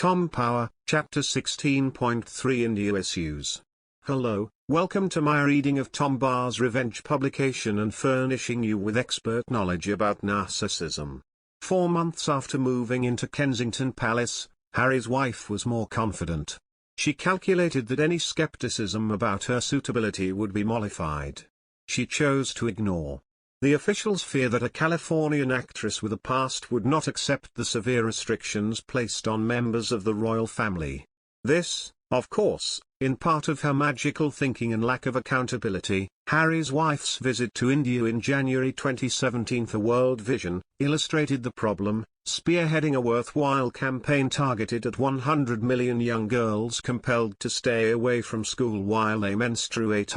Tom Power, Chapter 16.3 India Issues. Hello, welcome to my reading of Tom Barr's Revenge publication and furnishing you with expert knowledge about narcissism. 4 months after moving into Kensington Palace, Harry's wife was more confident. She calculated that any skepticism about her suitability would be mollified. She chose to ignore the officials' fear that a Californian actress with a past would not accept the severe restrictions placed on members of the royal family. This, of course, in part of her magical thinking and lack of accountability. Harry's wife's visit to India in January 2017 for World Vision illustrated the problem, spearheading a worthwhile campaign targeted at 100 million young girls compelled to stay away from school while they menstruate.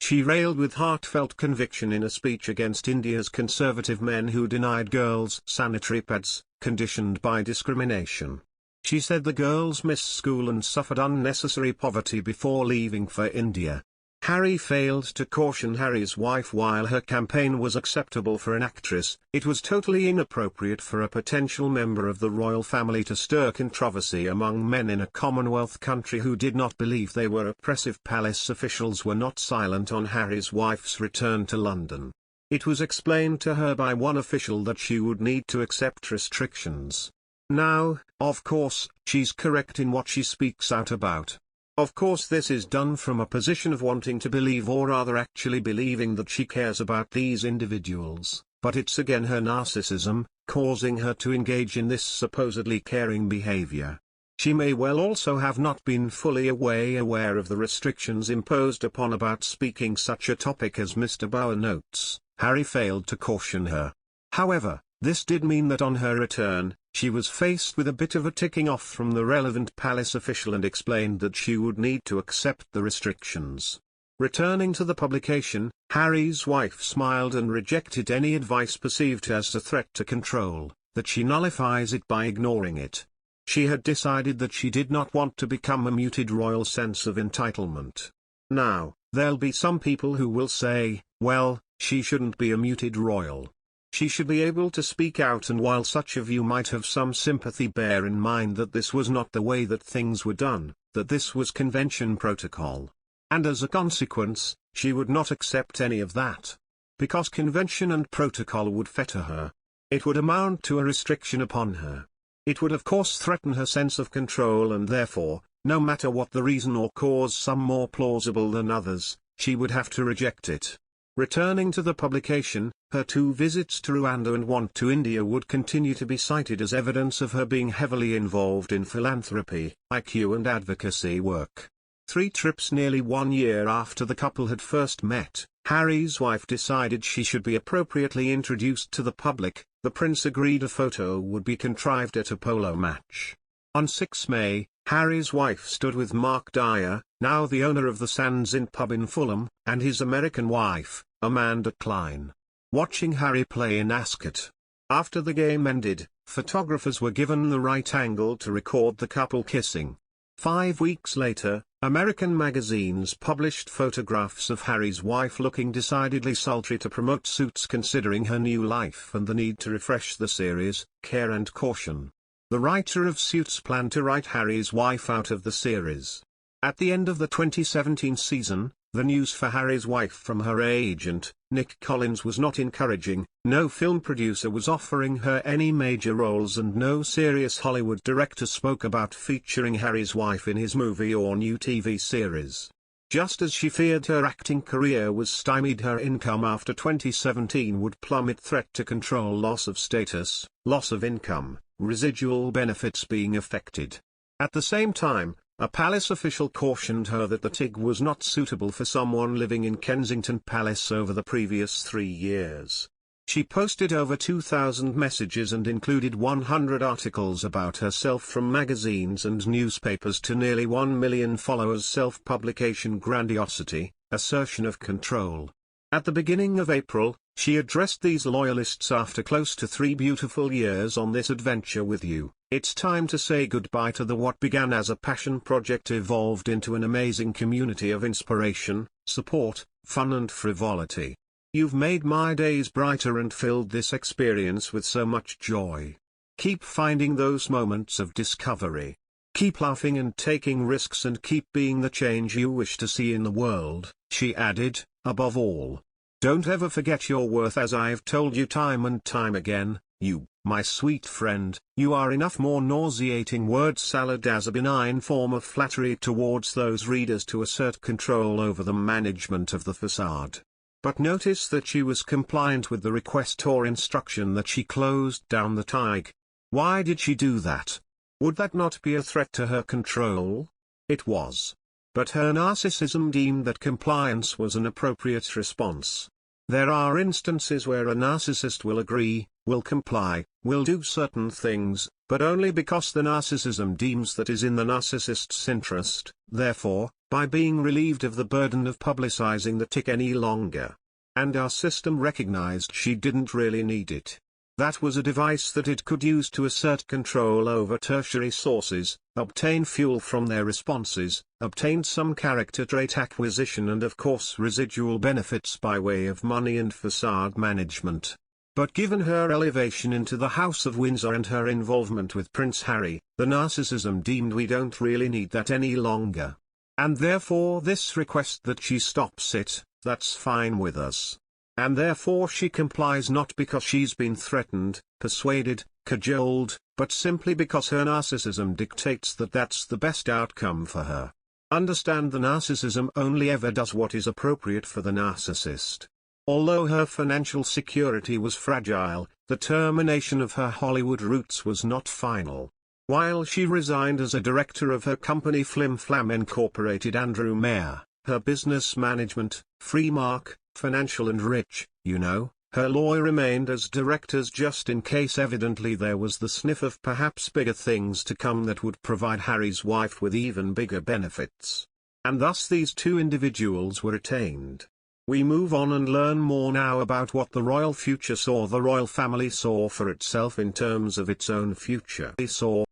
She railed with heartfelt conviction in a speech against India's conservative men who denied girls sanitary pads, conditioned by discrimination. She said the girls missed school and suffered unnecessary poverty before leaving for India. Harry failed to caution Harry's wife while her campaign was acceptable for an actress, it was totally inappropriate for a potential member of the royal family to stir controversy among men in a Commonwealth country who did not believe they were oppressive. Palace officials were not silent on Harry's wife's return to London. It was explained to her by one official that she would need to accept restrictions. Now, of course, she's correct in what she speaks out about. Of course this is done from a position of wanting to believe, or rather actually believing, that she cares about these individuals, but it's again her narcissism, causing her to engage in this supposedly caring behavior. She may well also have not been fully aware of the restrictions imposed upon about speaking such a topic as Mr. Bauer notes. Harry failed to caution her. However, this did mean that on her return, she was faced with a bit of a ticking off from the relevant palace official and explained that she would need to accept the restrictions. Returning to the publication, Harry's wife smiled and rejected any advice perceived as a threat to control, that she nullifies it by ignoring it. She had decided that she did not want to become a muted royal sense of entitlement. Now, there'll be some people who will say, well, she shouldn't be a muted royal. She should be able to speak out, and while such of you might have some sympathy, bear in mind that this was not the way that things were done, that this was convention protocol. And as a consequence, she would not accept any of that. Because convention and protocol would fetter her. It would amount to a restriction upon her. It would of course threaten her sense of control, and therefore, no matter what the reason or cause, some more plausible than others, she would have to reject it. Returning to the publication, her 2 visits to Rwanda and one to India would continue to be cited as evidence of her being heavily involved in philanthropy, IQ and advocacy work. 3 trips nearly 1 year after the couple had first met, Harry's wife decided she should be appropriately introduced to the public. The prince agreed a photo would be contrived at a polo match. On 6 May, Harry's wife stood with Mark Dyer, now the owner of the Sands Inn pub in Fulham, and his American wife, Amanda Klein, watching Harry play in Ascot. After the game ended, photographers were given the right angle to record the couple kissing. 5 weeks later, American magazines published photographs of Harry's wife looking decidedly sultry to promote Suits, considering her new life and the need to refresh the series, Care and Caution. The writer of Suits planned to write Harry's wife out of the series. At the end of the 2017 season, the news for Harry's wife from her agent, Nick Collins, was not encouraging. No film producer was offering her any major roles, and no serious Hollywood director spoke about featuring Harry's wife in his movie or new TV series. Just as she feared her acting career was stymied, her income after 2017 would plummet. Threat to control, loss of status, loss of income, residual benefits being affected. At the same time, a palace official cautioned her that the TIG was not suitable for someone living in Kensington Palace over the previous 3 years. She posted over 2,000 messages and included 100 articles about herself from magazines and newspapers to nearly 1 million followers. Self-publication grandiosity, assertion of control. At the beginning of April, she addressed these loyalists after close to 3 beautiful years on this adventure with you. It's time to say goodbye to what began as a passion project evolved into an amazing community of inspiration, support, fun and frivolity. You've made my days brighter and filled this experience with so much joy. Keep finding those moments of discovery. Keep laughing and taking risks and keep being the change you wish to see in the world, she added. Above all, don't ever forget your worth. As I've told you time and time again, you, my sweet friend, you are enough. More nauseating word salad as a benign form of flattery towards those readers to assert control over the management of the facade. But notice that she was compliant with the request or instruction that she closed down the Tig. Why did she do that? Would that not be a threat to her control? It was. But her narcissism deemed that compliance was an appropriate response. There are instances where a narcissist will agree, will comply, will do certain things, but only because the narcissism deems that is in the narcissist's interest, therefore, by being relieved of the burden of publicizing the tick any longer. And our system recognized she didn't really need it. That was a device that it could use to assert control over tertiary sources, obtain fuel from their responses, obtain some character trait acquisition and of course residual benefits by way of money and facade management. But given her elevation into the House of Windsor and her involvement with Prince Harry, the narcissism deemed we don't really need that any longer. And therefore this request that she stops it, that's fine with us. And therefore she complies not because she's been threatened, persuaded, cajoled, but simply because her narcissism dictates that that's the best outcome for her. Understand, the narcissism only ever does what is appropriate for the narcissist. Although her financial security was fragile, the termination of her Hollywood roots was not final. While she resigned as a director of her company Flim Flam Incorporated, Andrew Mayer, her business management, Freemark, Financial and Rich, her lawyer remained as directors just in case. Evidently there was the sniff of perhaps bigger things to come that would provide Harry's wife with even bigger benefits. And thus these two individuals were retained. We move on and learn more now about what the royal family saw for itself in terms of its own future. They saw